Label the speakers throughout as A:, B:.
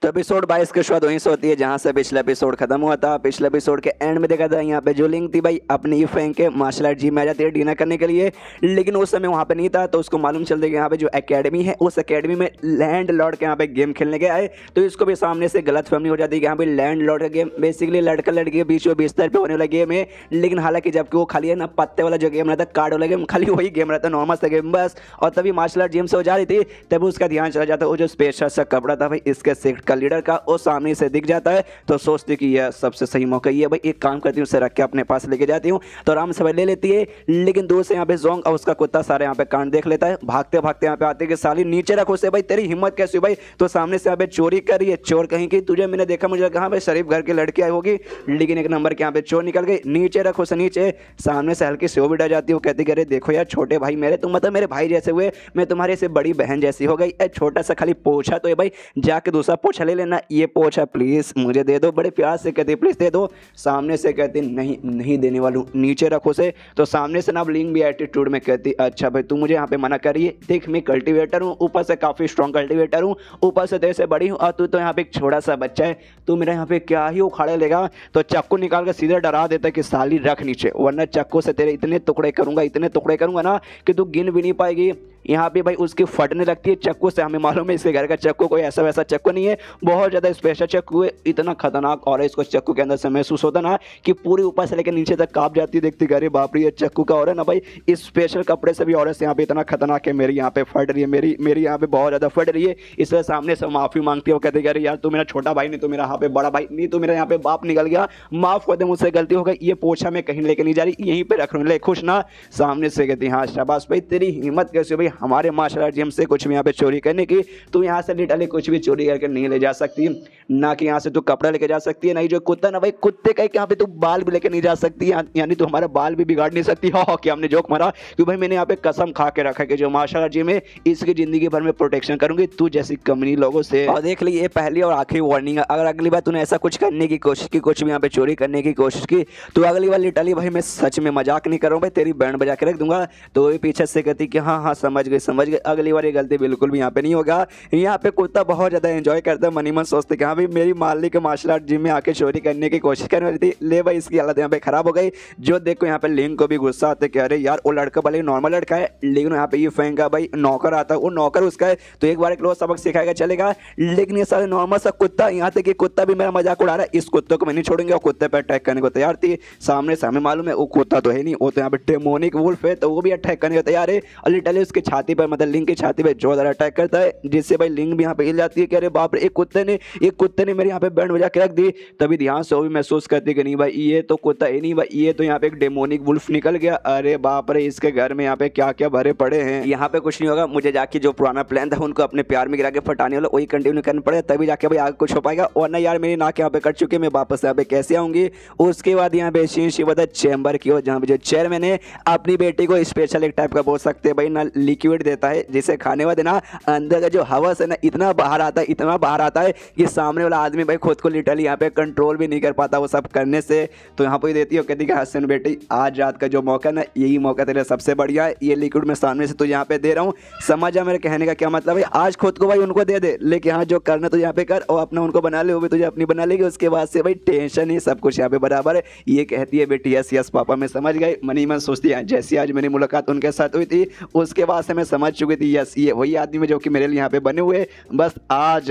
A: तो एपिसोड 22 के शुरुआत वहीं से होती है जहां से पिछला एपिसोड खत्म हुआ था। पिछले एपिसोड के एंड में देखा था यहाँ पे जो लिंक थी भाई अपनी ई फैंग के मार्शल आर्ट जिम में आ जाती है डिनर करने के लिए, लेकिन उस समय वहाँ पे नहीं था। तो उसको मालूम चलता है कि यहाँ पे जो एकेडमी है उस एकेडमी में लैंड लॉर्ड के यहाँ पे गेम खेलने के आए। तो इसको भी सामने से गलत फहमी हो जाती है कि यहाँ पे लैंड लॉर्ड का गेम बेसिकली लड़का लड़की के बीच में बिस्तर पे होने वाला गेम है। लेकिन हालांकि जबकि वो खाली है ना पत्ते वाला जो गेम रहता है, कार्ड वाला गेम, खाली वही गेम रहता है, नॉर्मल सा गेम बस। और तभी मार्शल आर्ट जिम से हो जा रही थी तभी उसका ध्यान चला जाता है वो जो स्पेशल सा कपड़ा था भाई इसके सेक्ट का लीडर का, वो सामने से दिख जाता है। तो सोचती कि यह सबसे सही मौका ये भाई, एक काम करती हूँ उसे रख के अपने पास लेके जाती हूँ। तो आराम से भाई ले लेती है, लेकिन दूर से यहाँ पे जोंग और उसका कुत्ता सारे यहाँ पे कांड देख लेता है। भागते भागते यहाँ पे आते कि साली नीचे रखो से भाई, तेरी हिम्मत कैसी हुई भाई। तो सामने से यहाँ पे चोरी कर रही है, चोर कहीं की, तुझे मैंने देखा मुझे कहा भाई शरीफ घर की लड़की आई होगी, लेकिन एक नंबर के यहाँ पे चोर निकल गई। नीचे रखो से नीचे। सामने से हल्की से वो भी डर जाती है, वो कहती अरे देखो यार छोटे भाई मेरे, तुम मतलब मेरे भाई जैसे हुए, मैं तुम्हारे से बड़ी बहन जैसी हो गई। छोटा सा खाली पोछा तो है भाई, जाके दूसरा पोछा ले लेना, ये पोछा प्लीज मुझे दे दो। बड़े प्यार से कहती प्लीज दे दो। सामने से कहती नहीं नहीं देने वालू, नीचे रखो से। तो सामने से ना लिंग भी एटीट्यूड में कहती अच्छा भाई तू मुझे यहाँ पे मना करिए, देख मैं कल्टीवेटर हूँ, ऊपर से काफी स्ट्रॉन्ग कल्टीवेटर हूँ, ऊपर से तेरे से बड़ी हूँ, और तू तो यहाँ पे एक छोटा सा बच्चा है, तू मेरा यहाँ पे क्या ही उखाड़े लेगा। तो चाकू निकाल कर सीधे डरा देता है कि साली रख नीचे, वरना चाकू से तेरे इतने टुकड़े करूंगा, इतने टुकड़े करूंगा ना कि तू गिन भी नहीं पाएगी। यहाँ पे भाई उसकी फटने लगती है चक्कू से। हमें मालूम है इसके घर का चक्कू कोई ऐसा वैसा चक्कू नहीं है, बहुत ज़्यादा स्पेशल चक्कू है, इतना खतरनाक और इसको चक्कू के अंदर से महसूस होता ना कि पूरी ऊपर से लेकर नीचे तक कांप जाती है। देखती अरे बाप रे ये चक्कू का और है ना भाई, इस स्पेशल कपड़े से भी और यहाँ पे इतना खतरनाक है, मेरी यहाँ पे फट रही है, मेरी यहाँ पे बहुत ज़्यादा फट रही है। इसलिए सामने से माफ़ी मांगती है, वो कहते अरे यार तू मेरा छोटा भाई नहीं, तू मेरा यहाँ पे बड़ा भाई नहीं, तू मेरा यहाँ पे बाप निकल गया, माफ़ कर दे मुझसे गलती हो गई, ये पोछा मैं कहीं लेके नहीं जा रही, यहीं पे रख ले, खुश ना। सामने से कहती हाँ शाबाश भाई, तेरी हिम्मत कैसे भाई हमारे मार्शल आर्ट जिम से कुछ भी यहाँ पे चोरी करने की, तू यहाँ से लिटरली कुछ भी चोरी करके नहीं ले जा सकती, ना कि यहाँ से तू कपड़ा लेके जा सकती है, नहीं जो कुत्ता ना भाई कुत्ते का यहाँ पे तू बाल भी लेके नहीं जा सकती, यानी तू हमारा बाल भी बिगाड़ नहीं सकती। हाँ क्या हमने जोक मारा कि भाई मैंने यहाँ पे कसम खा के रखा कि जो मार्शल आर्ट जिम है इसकी जिंदगी भर में प्रोटेक्शन करूंगी तू जैसी कमनी लोगों से। और देख ली ये पहली और आखिरी वार्निंग है, अगर अगली बार तूने ऐसा कुछ करने की कोशिश की, कुछ भी यहाँ पे चोरी करने की कोशिश की, तो अगली बार लिटरली भाई मैं सच में मजाक नहीं कर रहा हूँ भाई, तेरी बैंड बजा के रख दूंगा। तो वो पीछे से कहती कि हाँ हाँ समझ गए, अगली बार ये गलती बिल्कुल भी यहाँ पे नहीं होगा। यहाँ पे कुत्ता बहुत ज्यादा एंजॉय करता है, मनी मन सोचते कि हाँ भाई मेरी मालिक मार्शल आर्ट जिम में आके चोरी करने की कोशिश करने वाली थी, ले भाई इसकी हालत यहाँ पे खराब हो गई। जो देखो यहाँ पे लिंक को भी गुस्सा आता है कि अरे यार वो लड़का भले नॉर्मल लड़का है, लेकिन यहाँ पे ये फैंग का भाई नौकर आता है, वो नौकर उसका है, तो एक बार एक लोग सबक सिखाएगा चलेगा, लेकिन ये सारे नॉर्मल सा कुत्ता, यहाँ तक कि कुत्ता भी मेरा मजाक उड़ा रहा है, इस कुत्ते को मैं नहीं छोड़ूंगा। और कुत्ते पर अटैक करने को तैयार थी। सामने से हमें मालूम है वो कुत्ता तो है नहीं, वो तो यहाँ पे डेमोनिक वुल्फ है, तो वो भी अटैक करने को तैयार है। और लिटरली उसकी छाती पर मतलब लिंक की छाती पर जोरदार अटैक करता है, जिससे भाई लिंक भी यहाँ पे हिल जाती है कि अरे बाप रे एक कुत्ते ने मेरे यहाँ पे बैंड बजा के रख दी। तभी ध्यान से वो भी महसूस करती कि नहीं भाई ये तो कुत्ता है नहीं भाई, ये तो यहाँ पे एक डेमोनिक वुल्फ निकल गया। अरे बाप रे इसके घर में यहाँ पे क्या क्या भरे पड़े हैं, यहाँ पे कुछ नहीं होगा, मुझे जाके जो पुराना प्लान था उनको अपने प्यार में गिरा के फटाने वाला वही कंटिन्यू करना पड़ेगा, तभी जाके भाई आगे कुछ हो पाएगा, वरना यार मेरी नाक यहाँ पे कट चुकी है, मैं वापस यहाँ पे कैसे आऊंगी। उसके बाद यहाँ पे शिवदा चैम्बर की हो, जहाँ पे जो चेयरमैन है अपनी बेटी को स्पेशल एक टाइप का बोल सकते हैं भाई ना लिक्विड देता है, जिसे खाने बाद ना अंदर का जो हवा से ना इतना बाहर आता है कि सामने वाला आदमी भाई खुद को लिटरली यहाँ पे कंट्रोल भी नहीं कर पाता वो सब करने से। तो यहाँ पे देती है, कहती है हसन बेटी आज रात का जो मौका ना यही मौका तेरे सबसे बढ़िया है, ये लिक्विड मैं सामने से तुझे यहाँ पे दे रहा हूँ, समझ जा मेरे कहने का क्या मतलब है। आज खुद को भाई उनको दे दे, लेकिन हाँ जो करना तो यहाँ पे कर, और अपना उनको बना ले, वो भी तुझे अपनी बना लेगी, उसके बाद से भाई टेंशन ही सब कुछ यहाँ पे बराबर है। ये कहती है बेटी यस यस पापा मैं समझ गई। मनी मन सोचती है जैसी आज मेरी मुलाकात उनके साथ हुई थी उसके बाद से मैं समझ चुकी थी यस ये वही आदमी जो कि मेरे लिए यहाँ पे बने हुए, बस आज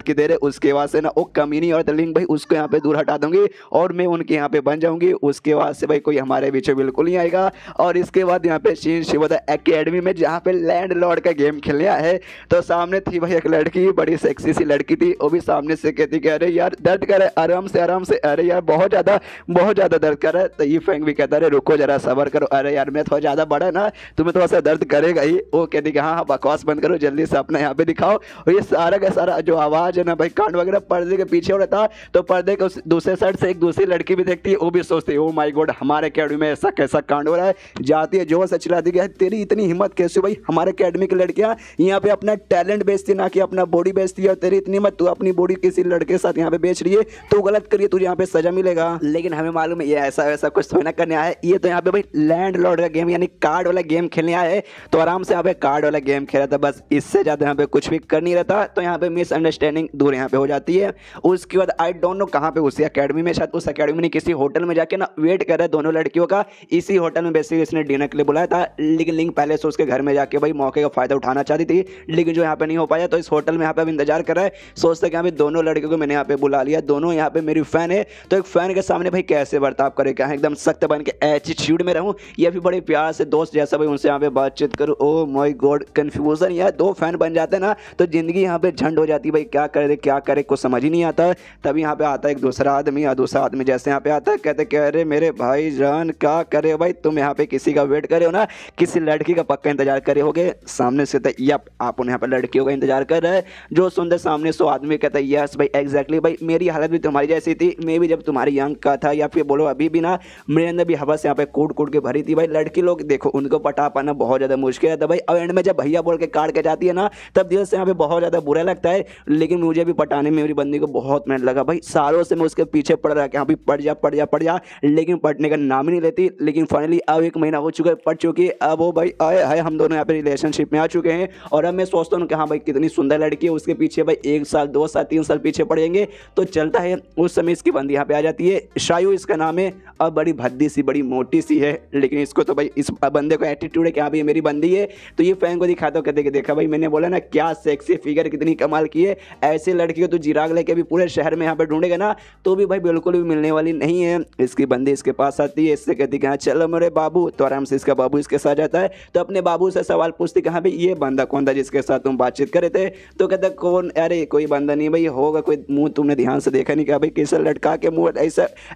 A: की देर है। उसके बाद से ना वो कमीनी और लिंक भाई उसको यहाँ पे दूर हटा दूंगी और मैं उनके यहाँ पे बन जाऊंगी। उसके बाद से भाई कोई हमारे बीच बिल्कुल नहीं आएगा। और इसके बाद यहाँ पे शिवदा एकेडमी में जहाँ पे लैंड लॉर्ड का गेम खेलने है, तो सामने थी भाई एक लड़की, बड़ी सेक्सी सी लड़की थी, वो भी सामने से कहती कि अरे यार दर्द कर है, आराम से, अरे यार बहुत ज़्यादा दर्द कर रहा है। तो ये फैंग भी कहता है रुको जरा सबर करो, अरे यार मैं थोड़ा ज़्यादा बड़ा ना तुम्हें थोड़ा सा दर्द करेगा ही। वो कहती कि हाँ बकवास बंद करो जल्दी से अपना यहाँ पे दिखाओ। और ये सारा का सारा जो आवाज़ है ना भाई कांड वगैरह पर्दे के पीछे हो रहा था, तो पर्दे के दूसरे साइड से एक दूसरी लड़की भी देखती है, वो भी सोचती है ओ माय गॉड हमारे अकेडमी में ऐसा कैसा कांड हो रहा है। जाती है जोर से चिल्लाती है तेरी इतनी हिम्मत कैसे भाई, हमारे अकेडमी की लड़कियां यहाँ पे अपना टैलेंट बेचती ना कि अपना बॉडी बेचती है, और तेरी इतनी हिम्मत तू अपनी बॉडी किसी लड़के के साथ यहाँ पे बेच रही है तो गलत करिए तुझे यहाँ पे सजा मिलेगा। लेकिन हमें मालूम है ये ऐसा वैसा कुछ थोड़ा करने आया है, ये तो यहाँ पे भाई लैंड लॉर्ड का गेम यानी कार्ड वाला गेम खेलने आया है। तो आराम से यहाँ पे कार्ड वाला गेम खेला था, बस इससे ज्यादा यहाँ पे कुछ भी कर नहीं रहता। तो यहाँ पे मिसअंडरस्टैंडिंग दूर यहाँ पे हो जाती है। उसके बाद आई डोंट नो कहाँ पे, उसी अकेडमी में, शायद उस अकेडमी में किसी होटल में जाके ना वेट कर रहा है दोनों लड़कियों का। इसी होटल में बेसिकली इसने डिनर के लिए बुलाया था, लेकिन लिंक पहले से उसके घर में जाके भाई मौके का फायदा उठाना चाहती थी, लेकिन जो यहाँ पे नहीं हो पाया। तो इस होटल में यहाँ पे अब इंतजार कर रहा है, सोचता कि यहाँ पे दोनों लड़कियों को मैंने यहाँ पे बुला लिया, दोनों यहाँ पे मेरी फैन है, तो एक फैन के सामने भाई कैसे बर्ताव करे, क्या एकदम सख्त बन के एटीट्यूड में रहूँ या फिर बड़े प्यार से दोस्त जैसा भाई उनसे यहाँ पे बातचीत करूँ। ओ माय गॉड, कंफ्यूजन यार, दो फैन बन जाते हैं ना तो जिंदगी यहाँ पे झंड हो जाती है भाई, क्या करे कुछ समझ ही नहीं आता। तभी यहाँ पे आता है एक दूसरा आदमी, या दूसरा आदमी जैसे यहाँ पे आता है कहते कह रहे मेरे भाई जान क्या करे भाई, तुम यहाँ पे किसी का वेट करे हो ना, किसी लड़की का पक्का इंतजार करे होगे। सामने से तो यप आप उन्हें यहाँ पे लड़कियों का इंतजार कर रहे हैं, जो सुनते सामने सो आदमी कहता है यस भाई एग्जैक्टली भाई, मेरी हालत भी तुम्हारी जैसी थी, मैं भी जब तुम्हारी यंग का था, या फिर बोलो अभी भी ना, मेरे अंदर भी हवस यहाँ पे कूट कूट के भरी थी भाई। लड़की लोग देखो उनको पटा पाना बहुत ज़्यादा मुश्किल है भाई, और एंड में जब भैया बोल के काट के जाती है ना तब दिल से यहाँ पे बहुत ज़्यादा बुरा लगता है। लेकिन मुझे भी पटाने में मेरी बंदी को बहुत मेहनत लगा भाई, सालों से मैं उसके पीछे पड़ रहा कि हाँ भाई पढ़ जा, लेकिन पढ़ने का नाम ही नहीं लेती। लेकिन फाइनली अब 1 महीना हो चुका है, पढ़ चुकी है, अब वो भाई आए हाय हम दोनों यहाँ पे रिलेशनशिप में आ चुके हैं। और अब मैं सोचता हूँ कि हाँ भाई कितनी सुंदर लड़की है, उसके पीछे भाई 1 साल 2 साल 3 साल पीछे पड़ेंगे तो चलता है। उस समय इसकी बंदी यहाँ पे आ जाती है, शायू इसका नाम है, अब बड़ी भद्दी सी बड़ी मोटी सी है, लेकिन इसको तो भाई इस बंदे को एटीट्यूड है कि हाँ भाई मेरी बंदी है। तो ये फैन को दिखाता कहते कि देखा भाई मैंने बोला ना क्या सेक्सी फिगर कितनी कमाल की है, ऐसे लड़की को तो जिराग लेके भी पूरे शहर में यहाँ पे ढूंढेगा ना तो भी भाई बिल्कुल भी मिलने वाली नहीं है। इसकी बंदी इसके पास आती है, इससे कहती कि हाँ चलो मेरे बाबू, तो आराम से इसका बाबू इसके साथ जाता है। तो अपने बाबू से सवाल पूछती कि हाँ भाई ये बंदा कौन था जिसके साथ तुम बातचीत करे थे। तो कहता कौन, अरे कोई बंदा नहीं भाई, होगा कोई मुंह तुमने ध्यान से देखा नहीं क्या भाई, किस लड़का के मुंह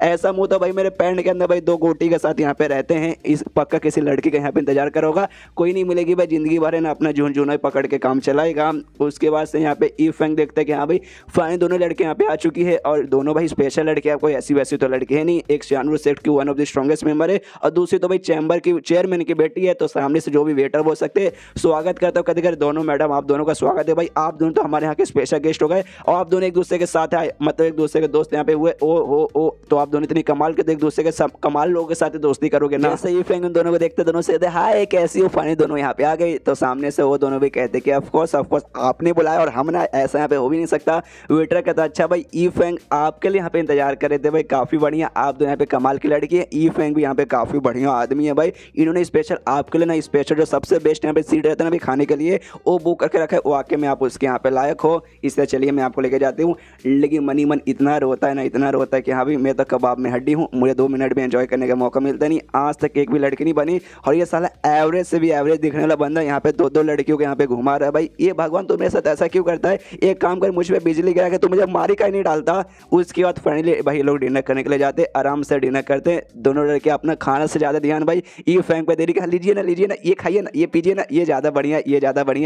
A: ऐसा मुंह तो भाई मेरे पैंट के अंदर भाई 2 गोटी के साथ यहाँ पे रहते हैं। इस पक्का किसी लड़की का यहाँ पे इंतजार करोगा, कोई नहीं मिलेगी भाई, जिंदगी भर है ना अपना झुनझुना पकड़ के काम चलाएगा। उसके बाद से यहाँ पे ई फैंग देखते हैं कि हाँ भाई फाइन दोनों लड़के यहाँ पे आ चुकी है, और दोनों भाई स्पेशल लड़के हैं, कोई ऐसी वैसी तो लड़की है नहीं। एक शानूर सेक्ट की one of the strongest member है, और दूसरी तो भाई चैम्बर की चेयरमैन की बेटी है। तो सामने से जो भी वेटर बोल सकते हैं स्वागत करता हूँ, कहते दोनों मैडम आप दोनों का स्वागत है भाई, आप दोनों तो हमारे यहाँ के स्पेशल गेस्ट हो गए, और आप दोनों एक दूसरे के साथ आए, मतलब एक दूसरे के दोस्त यहाँ पे हुए। ओ तो आप दोनों इतनी कमाल के, एक दूसरे के सब कमाल लोगों के साथ दोस्ती करोगे ना। जैसे ही फैंग उन दोनों को देखते दोनों से हाय कैसी हो फानी, दोनों यहाँ पे आ गई। तो सामने से वो दोनों भी कहते कि ऑफ कोर्स आपने बुलाया और हम ना, ऐसा यहाँ पे हो भी नहीं सकता। वेटर कहता अच्छा भाई ई फैंग आपके लिए यहाँ पे इंतजार कर रहे थे भाई, काफ़ी बढ़िया, आप दोनों यहाँ पे कमाल की लड़की है। ई फैंग भी यहाँ पे काफ़ी बढ़िया आदमी है भाई, इन्होंने स्पेशल आपके लिए ना स्पेशल जो सबसे बेस्ट यहाँ पे सीट रहता है ना भाई खाने के लिए वो बुक करके रखा है, वाकई में आप उसके यहाँ पे लायक हो, इसलिए चलिए मैं आपको लेके जाती हूँ। लेकिन मनी मन इतना रोता है ना, इतना रोता है कि हाँ भाई मैं तो कबाब में हड्डी हूँ, मुझे 2 मिनट में एंजॉय करने का मौका मिलता नहीं, आज तक एक भी लड़की नहीं बनी। और ये साला एवरेज से भी एवरेज दिखने वाला बंदा यहाँ पे 2 लड़कियों को यहाँ पे घुमा रहा है भाई, ये भगवान तुम मेरे साथ ऐसा क्यों करता है। एक काम कर मुझ पर बिजली गिरा के तू मुझे मारी का ही नहीं डालता। उसके बाद फाइनली भाई लोग डिनर करने के लिए जाते, आराम से डिनर करते, दोनों लड़के अपना खाना से ज़्यादा ध्यान भाई ये फैंक पे दे रही, लीजिए ना ये खाइए ना, ये पीजिए ना, ये ज़्यादा बढ़िया,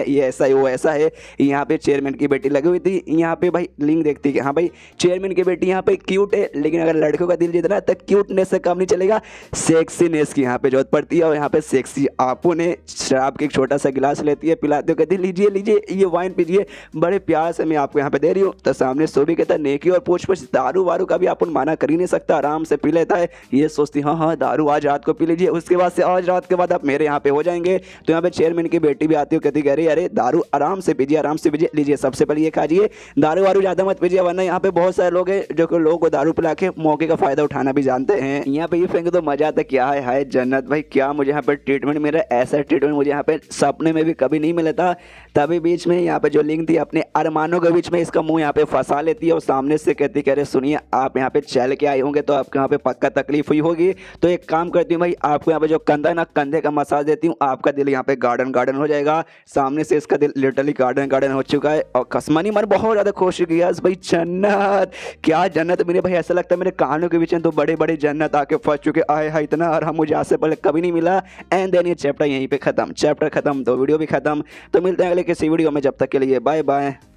A: ये ऐसा है वो ऐसा है। यहाँ पे चेयरमैन की बेटी लगी हुई थी, यहाँ पे भाई लिंक देखती कि हाँ भाई चेयरमैन की बेटी यहाँ पे क्यूट है, लेकिन अगर लड़कों का दिल जीतना तो क्यूटनेस से काम नहीं चलेगा, सेक्सीनेस की यहाँ पे जरूरत पड़ती है। और यहाँ पे सेक्सी आपो ने शराब के एक छोटा सा गिलास लेती है, पिलाते हो, कहती लीजिए ये वाइन पीजिए, बड़े प्यार से मैं आपको यहाँ पे दे रही हूँ। तो सामने सोबी कहता नेकी और पूछ दारू वारू का भी अपन माना कर ही नहीं सकता, आराम से पी लेता है। ये सोचती हाँ दारू आज रात को पी लीजिए, उसके बाद से आज रात के बाद आप मेरे यहाँ पे हो जाएंगे। तो यहाँ पे चेयरमैन की बेटी भी आती है, कहती कह रही अरे दारू आराम से पीजिए लीजिए, सबसे पहले ये खाइए, दारू वारू ज़्यादा मत पीजिए, वरना यहाँ पे बहुत सारे लोग हैं जो कि लोगों को दारू पिला के मौके का फ़ायदा उठाना भी जानते हैं। यहाँ पे ये फेंक तो मजा आता क्या है, हाय जन्नत भाई, क्या मुझे यहाँ पे ट्रीटमेंट मिल रहा है, ऐसा ट्रीटमेंट मुझे यहाँ पे सपने में भी कभी नहीं मिला था। तभी बीच में यहाँ पे जो लिंक थी अपने अरमानों के बीच में इसका मुंह यहाँ पे फंसा लेती है, और सामने से कहती कह रहे सुनिए आप यहाँ पे चल के आए होंगे तो आपके यहाँ पे पक्का तकलीफ हुई होगी, तो एक काम करती हूँ भाई आपको यहाँ पे जो कंधा ना कंधे का मसाज देती हूँ, आपका दिल यहाँ पे गार्डन हो जाएगा। सामने से इसका दिल लिटरली गार्डन हो चुका है, और कसमानी मन बहुत ज़्यादा खुश किया भाई, जन्नत क्या जन्नत, मेरे भाई ऐसा लगता है मेरे कानों के बीच में तो बड़े जन्नत आके फंस चुके, आए हाय इतना और हम मुझे आज से पहले कभी नहीं मिला। एंड देन ये चैप्टर यहीं पे खत्म, चैप्टर खत्म तो वीडियो भी खत्म। तो मिलते हैं अगले किसी वीडियो में, जब तक के लिए बाय बाय।